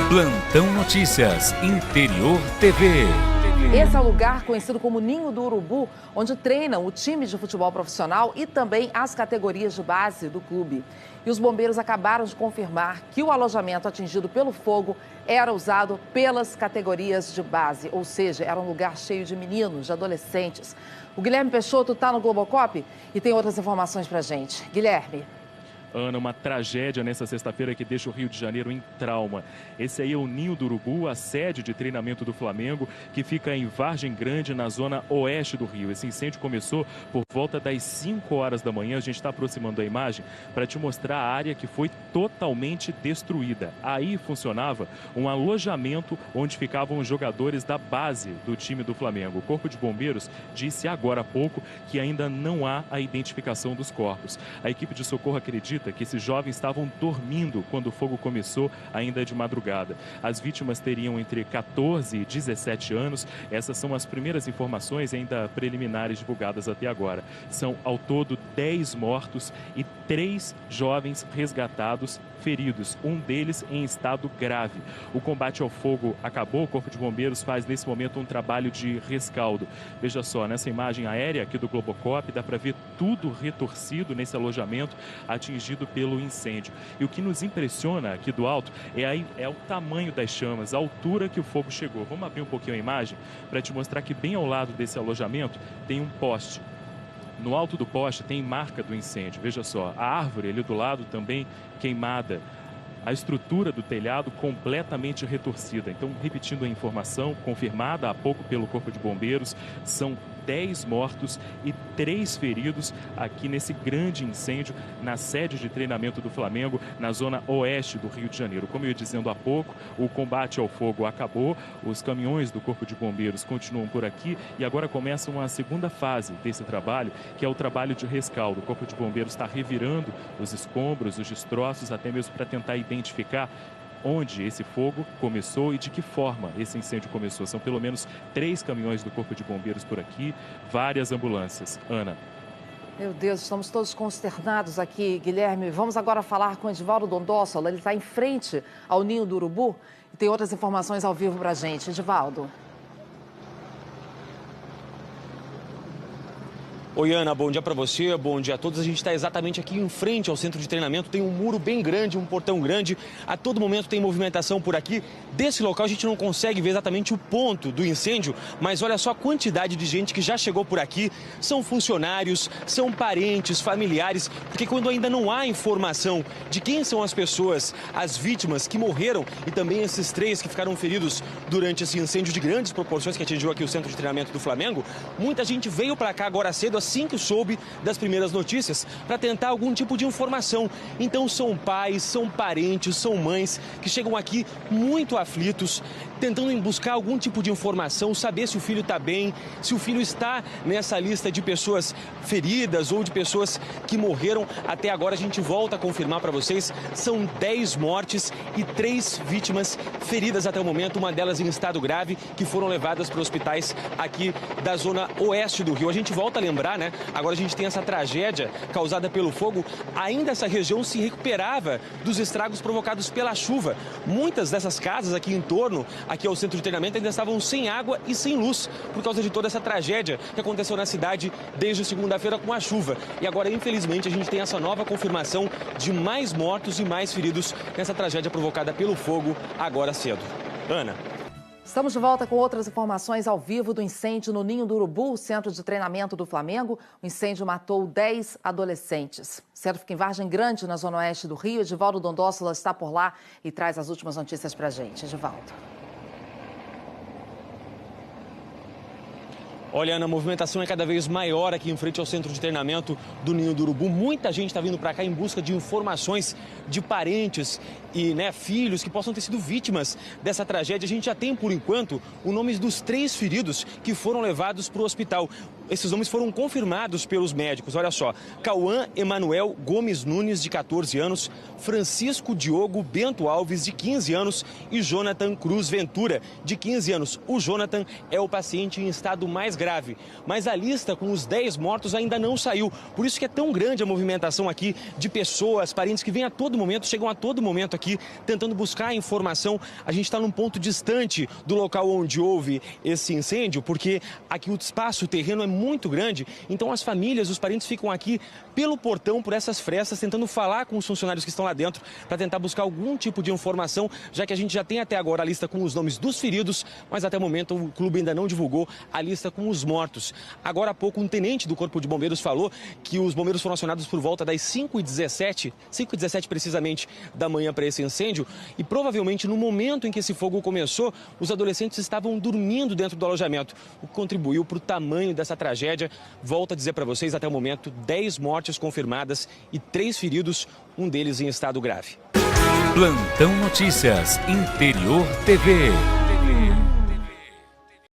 Plantão Notícias, Interior TV. Esse é o lugar conhecido como Ninho do Urubu, onde treinam o time de futebol profissional e também as categorias de base do clube. E os bombeiros acabaram de confirmar que o alojamento atingido pelo fogo era usado pelas categorias de base, ou seja, era um lugar cheio de meninos, de adolescentes. O Guilherme Peixoto está no Globocop e tem outras informações pra gente. Guilherme. Ana, uma tragédia nessa sexta-feira que deixa o Rio de Janeiro em trauma. Esse aí é o Ninho do Urubu, a sede de treinamento do Flamengo, que fica em Vargem Grande, na zona oeste do Rio. Esse incêndio começou por volta das 5 horas da manhã. A gente está aproximando a imagem para te mostrar a área que foi totalmente destruída. Aí funcionava um alojamento onde ficavam os jogadores da base do time do Flamengo. O Corpo de Bombeiros disse agora há pouco que ainda não há a identificação dos corpos. A equipe de socorro acredita que esses jovens estavam dormindo quando o fogo começou, ainda de madrugada. As vítimas teriam entre 14 e 17 anos. Essas são as primeiras informações ainda preliminares divulgadas até agora. São, ao todo, 10 mortos e 3 jovens resgatados feridos, um deles em estado grave. O combate ao fogo acabou, o Corpo de Bombeiros faz nesse momento um trabalho de rescaldo. Veja só, nessa imagem aérea aqui do Globocop, dá para ver tudo retorcido nesse alojamento atingido pelo incêndio. E o que nos impressiona aqui do alto é o tamanho das chamas, a altura que o fogo chegou. Vamos abrir um pouquinho a imagem para te mostrar que bem ao lado desse alojamento tem um poste. No alto do poste tem marca do incêndio. Veja só, a árvore ali do lado também queimada. A estrutura do telhado completamente retorcida. Então, repetindo a informação, confirmada há pouco pelo Corpo de Bombeiros, são 10 mortos e 3 feridos aqui nesse grande incêndio na sede de treinamento do Flamengo, na zona oeste do Rio de Janeiro. Como eu ia dizendo há pouco, o combate ao fogo acabou, os caminhões do Corpo de Bombeiros continuam por aqui e agora começa uma segunda fase desse trabalho, que é o trabalho de rescaldo. O Corpo de Bombeiros está revirando os escombros, os destroços, até mesmo para tentar identificar onde esse fogo começou e de que forma esse incêndio começou. São pelo menos 3 caminhões do Corpo de Bombeiros por aqui, várias ambulâncias. Ana. Meu Deus, estamos todos consternados aqui, Guilherme. Vamos agora falar com o Edivaldo Dondossola. Ele está em frente ao Ninho do Urubu e tem outras informações ao vivo para a gente. Edivaldo. Oi, Ana, bom dia para você, bom dia a todos. A gente está exatamente aqui em frente ao centro de treinamento. Tem um muro bem grande, um portão grande. A todo momento tem movimentação por aqui. Desse local a gente não consegue ver exatamente o ponto do incêndio, mas olha só a quantidade de gente que já chegou por aqui. São funcionários, são parentes, familiares, porque quando ainda não há informação de quem são as pessoas, as vítimas que morreram e também esses 3 que ficaram feridos durante esse incêndio de grandes proporções que atingiu aqui o centro de treinamento do Flamengo, muita gente veio para cá agora cedo, assim que soube das primeiras notícias, para tentar algum tipo de informação. Então são pais, são parentes, são mães que chegam aqui muito aflitos, tentando buscar algum tipo de informação, saber se o filho está bem, se o filho está nessa lista de pessoas feridas ou de pessoas que morreram. Até agora a gente volta a confirmar para vocês, são 10 mortes e 3 vítimas feridas até o momento, uma delas em estado grave, que foram levadas para hospitais aqui da zona oeste do Rio. A gente volta a lembrar, né? Agora a gente tem essa tragédia causada pelo fogo. Ainda essa região se recuperava dos estragos provocados pela chuva. Muitas dessas casas aqui em torno, aqui ao centro de treinamento, ainda estavam sem água e sem luz por causa de toda essa tragédia que aconteceu na cidade desde segunda-feira com a chuva. E agora, infelizmente, a gente tem essa nova confirmação de mais mortos e mais feridos nessa tragédia provocada pelo fogo agora cedo. Ana. Estamos de volta com outras informações ao vivo do incêndio no Ninho do Urubu, centro de treinamento do Flamengo. O incêndio matou 10 adolescentes. O centro fica em Vargem Grande, na zona oeste do Rio. Edivaldo Dondossola está por lá e traz as últimas notícias para a gente. Edivaldo. Olha, Ana, a movimentação é cada vez maior aqui em frente ao centro de treinamento do Ninho do Urubu. Muita gente está vindo para cá em busca de informações de parentes e filhos que possam ter sido vítimas dessa tragédia. A gente já tem, por enquanto, o nome dos 3 feridos que foram levados para o hospital. esses nomes foram confirmados pelos médicos. Olha só, Cauã Emanuel Gomes Nunes, de 14 anos, Francisco Diogo Bento Alves, de 15 anos e Jonathan Cruz Ventura, de 15 anos. O Jonathan é o paciente em estado mais grave, mas a lista com os 10 mortos ainda não saiu. Por isso que é tão grande a movimentação aqui de pessoas, parentes que vêm a todo momento, chegam a todo momento aqui tentando buscar informação. A gente está num ponto distante do local onde houve esse incêndio, porque aqui o espaço, o terreno é muito grande, então as famílias, os parentes ficam aqui pelo portão, por essas frestas, tentando falar com os funcionários que estão lá dentro para tentar buscar algum tipo de informação, já que a gente já tem até agora a lista com os nomes dos feridos, mas até o momento o clube ainda não divulgou a lista com os mortos. Agora há pouco um tenente do Corpo de Bombeiros falou que os bombeiros foram acionados por volta das 5h17 precisamente da manhã para esse incêndio, e provavelmente no momento em que esse fogo começou, os adolescentes estavam dormindo dentro do alojamento, o que contribuiu para o tamanho dessa tragédia. Volto a dizer para vocês, até o momento, 10 mortes confirmadas e 3 feridos, um deles em estado grave. Plantão Notícias, Interior TV.